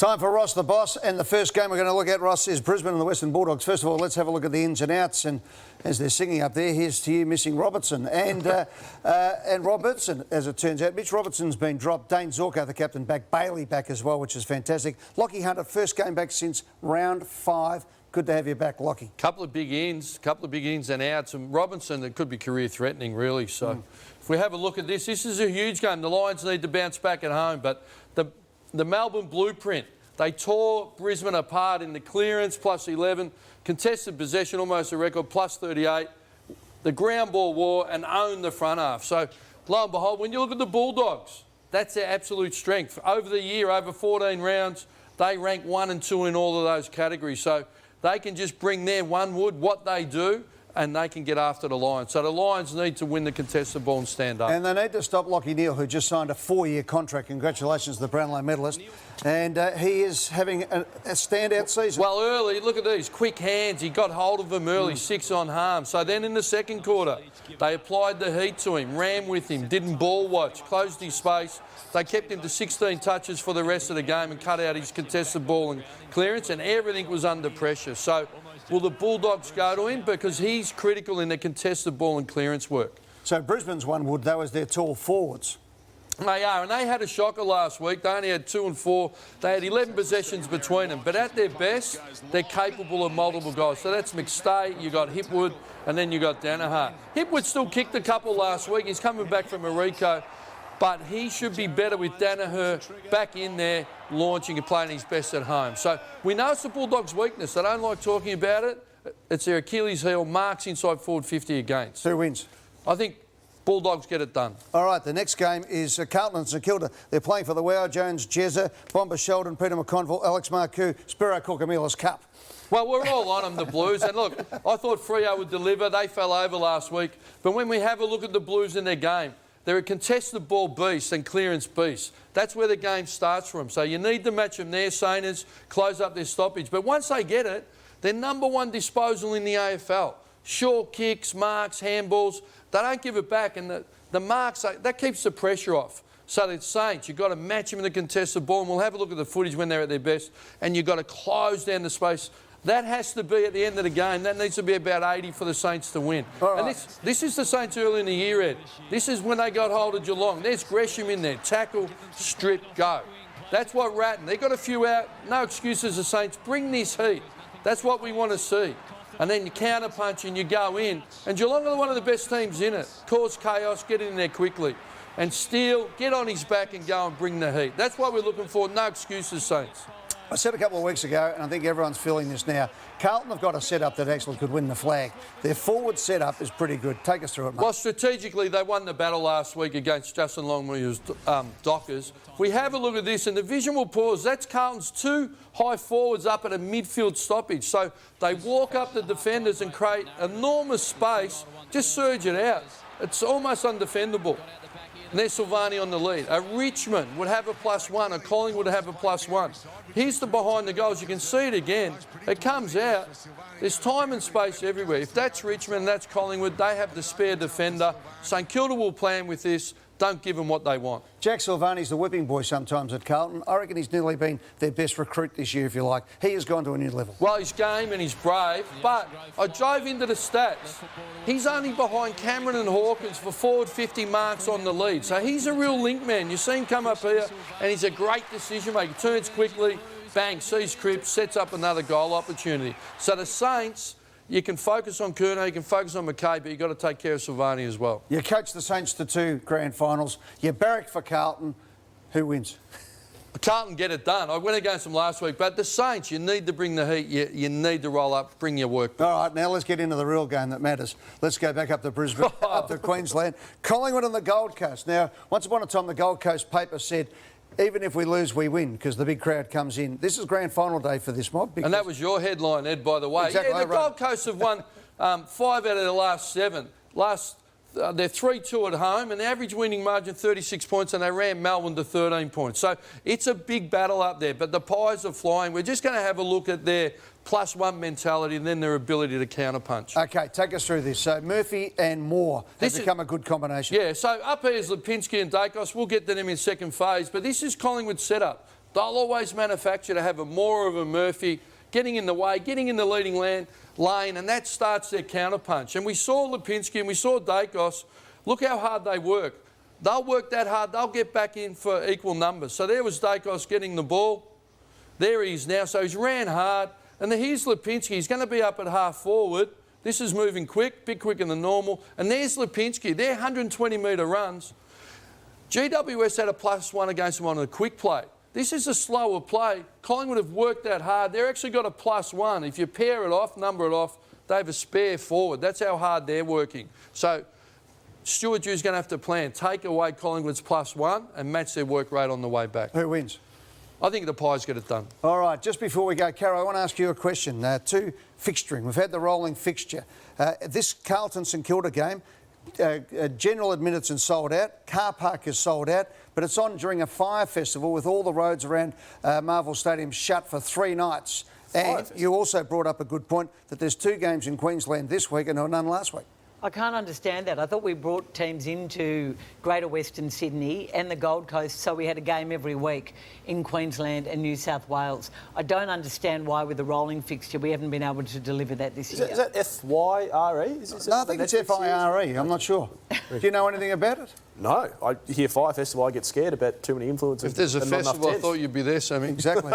Time for Ross the Boss, and the first game we're going to look at, Ross, is Brisbane and the Western Bulldogs. First of all, let's have a look at the ins and outs, and as they're singing up there, here's to you, missing Robertson. And Robertson, as it turns out, Mitch Robertson's been dropped. Dane Zorko, the captain, back. Bailey back as well, which is fantastic. Lockie Hunter, first game back since round 5. Good to have you back, Lockie. Couple of big ins and outs. And Robinson, that could be career-threatening, really. So if we have a look at this, this is a huge game. The Lions need to bounce back at home, but the Melbourne blueprint, they tore Brisbane apart in the clearance, plus 11, contested possession, almost a record, plus 38, the ground ball war, and owned the front half. So, lo and behold, when you look at the Bulldogs, that's their absolute strength. Over the year, over 14 rounds, they rank 1 and 2 in all of those categories. So they can just bring their one wood, what they do, and they can get after the Lions. So the Lions need to win the contested ball and stand up. And they need to stop Lachie Neale, who just signed a 4-year contract. Congratulations to the Brownlow medalist. And he is having a standout season. Well, early, look at these, quick hands. He got hold of them early, 6 on harm. So then in the second quarter, they applied the heat to him, ran with him, didn't ball watch, closed his space. They kept him to 16 touches for the rest of the game and cut out his contested ball and clearance, and everything was under pressure. So will the Bulldogs go to him? Because he's critical in the contested ball and clearance work. So Brisbane's one wood, though, as their tall forwards. They are, and they had a shocker last week. They only had 2 and 4. They had 11 possessions between them. But at their best, they're capable of multiple goals. So that's McStay, you got Hipwood, and then you got Danaher. Hipwood still kicked a couple last week. He's coming back from Marico. But he should be better with Danaher back in there, launching and playing his best at home. So we know it's the Bulldogs' weakness. They don't like talking about it. It's their Achilles heel, marks inside forward 50 against. Who wins? I think Bulldogs get it done. All right, the next game is Carlton and St Kilda. They're playing for the Wow Jones, Jezza, Bomber Sheldon, Peter McConville, Alex Marcoux, Spiro Corcamilas Cup. Well, we're all on them, the Blues. And look, I thought Freo would deliver. They fell over last week. But when we have a look at the Blues in their game, they're a contested ball beast and clearance beast. That's where the game starts from. So you need to match them there, Sainers, close up their stoppage. But once they get it, they're #1 disposal in the AFL. Short kicks, marks, handballs. They don't give it back. And the marks, that keeps the pressure off. So the Saints, you've got to match them in the contested ball. And we'll have a look at the footage when they're at their best. And you've got to close down the space. That has to be at the end of the game. That needs to be about 80 for the Saints to win. Right. And this is the Saints early in the year, Ed. This is when they got hold of Geelong. There's Gresham in there. Tackle, strip, go. That's what Ratton. They got a few out. No excuses, the Saints. Bring this heat. That's what we want to see. And then you counter punch and you go in. And Geelong are one of the best teams in it. Cause chaos, get in there quickly. And Steele, get on his back and go and bring the heat. That's what we're looking for. No excuses, Saints. I said a couple of weeks ago, and I think everyone's feeling this now, Carlton have got a setup that actually could win the flag. Their forward setup is pretty good. Take us through it, mate. Well, strategically, they won the battle last week against Justin Longmuir's Dockers. We have a look at this, and the vision will pause. That's Carlton's 2 high forwards up at a midfield stoppage. So they walk up the defenders and create enormous space, just surge it out. It's almost undefendable. And there's Silvani on the lead. A Richmond would have a +1. A Collingwood would have a +1. Here's the behind the goals. You can see it again. It comes out. There's time and space everywhere. If that's Richmond, that's Collingwood, they have the spare defender. St Kilda will plan with this. Don't give them what they want. Jack Silvani's the whipping boy sometimes at Carlton. I reckon he's nearly been their best recruit this year, if you like. He has gone to a new level. Well, he's game and he's brave, but I drove into the stats. He's only behind Cameron and Hawkins for forward 50 marks on the lead. So he's a real link man. You see him come up here and he's a great decision maker. Turns quickly, bang, sees Cripps, sets up another goal opportunity. So the Saints, you can focus on Curnow, you can focus on McKay, but you've got to take care of Silvani as well. You coach the Saints to 2 grand finals. You barrack for Carlton. Who wins? Carlton get it done. I went against them last week, but the Saints, you need to bring the heat. You need to roll up, bring your work. All right, now let's get into the real game that matters. Let's go back up to Brisbane, up to Queensland. Collingwood and the Gold Coast. Now, once upon a time, the Gold Coast paper said, even if we lose, we win, because the big crowd comes in. This is grand final day for this mob. And that was your headline, Ed, by the way. Exactly. Yeah, the Gold Coast have won 5 out of the last 7. They're 3-2 at home, and the average winning margin 36 points, and they ran Melbourne to 13 points. So it's a big battle up there, but the Pies are flying. We're just going to have a look at their +1 mentality and then their ability to counterpunch. OK, take us through this. So Murphy and Moore have become a good combination. Yeah, so up here is Lipinski and Dacos. We'll get to them in second phase, but this is Collingwood's setup. They'll always manufacture to have more of a Murphy, getting in the way, getting in the leading lane, and that starts their counterpunch. And we saw Lipinski and we saw Dacos. Look how hard they work. They'll work that hard. They'll get back in for equal numbers. So there was Dacos getting the ball. There he is now. So he's ran hard. And then here's Lipinski. He's going to be up at half forward. This is moving quick, bit quicker than normal. And there's Lipinski. They're 120-metre runs. GWS had a +1 against them on a quick play. This is a slower play. Collingwood have worked that hard. They're actually got a +1. If you pair it off, number it off, they have a spare forward. That's how hard they're working. So Stuart Dew's going to have to plan. Take away Collingwood's +1 and match their work rate on the way back. Who wins? I think the Pies get it done. All right, just before we go, Caro, I want to ask you a question. To fixturing, we've had the rolling fixture. This Carlton St Kilda game, general admittance and sold out. Car park is sold out, but it's on during a fire festival with all the roads around Marvel Stadium shut for 3 nights. And you also brought up a good point that there's 2 games in Queensland this week and none last week. I can't understand that. I thought we brought teams into Greater Western Sydney and the Gold Coast, so we had a game every week in Queensland and New South Wales. I don't understand why with the rolling fixture we haven't been able to deliver that this year. Is that FYRE? No, I think it's FIRE. I'm not sure. Do you know anything about it? No. I hear Fire Festival, I get scared about too many influencers. If there's a festival, I thought you'd be there, Sammy. Exactly.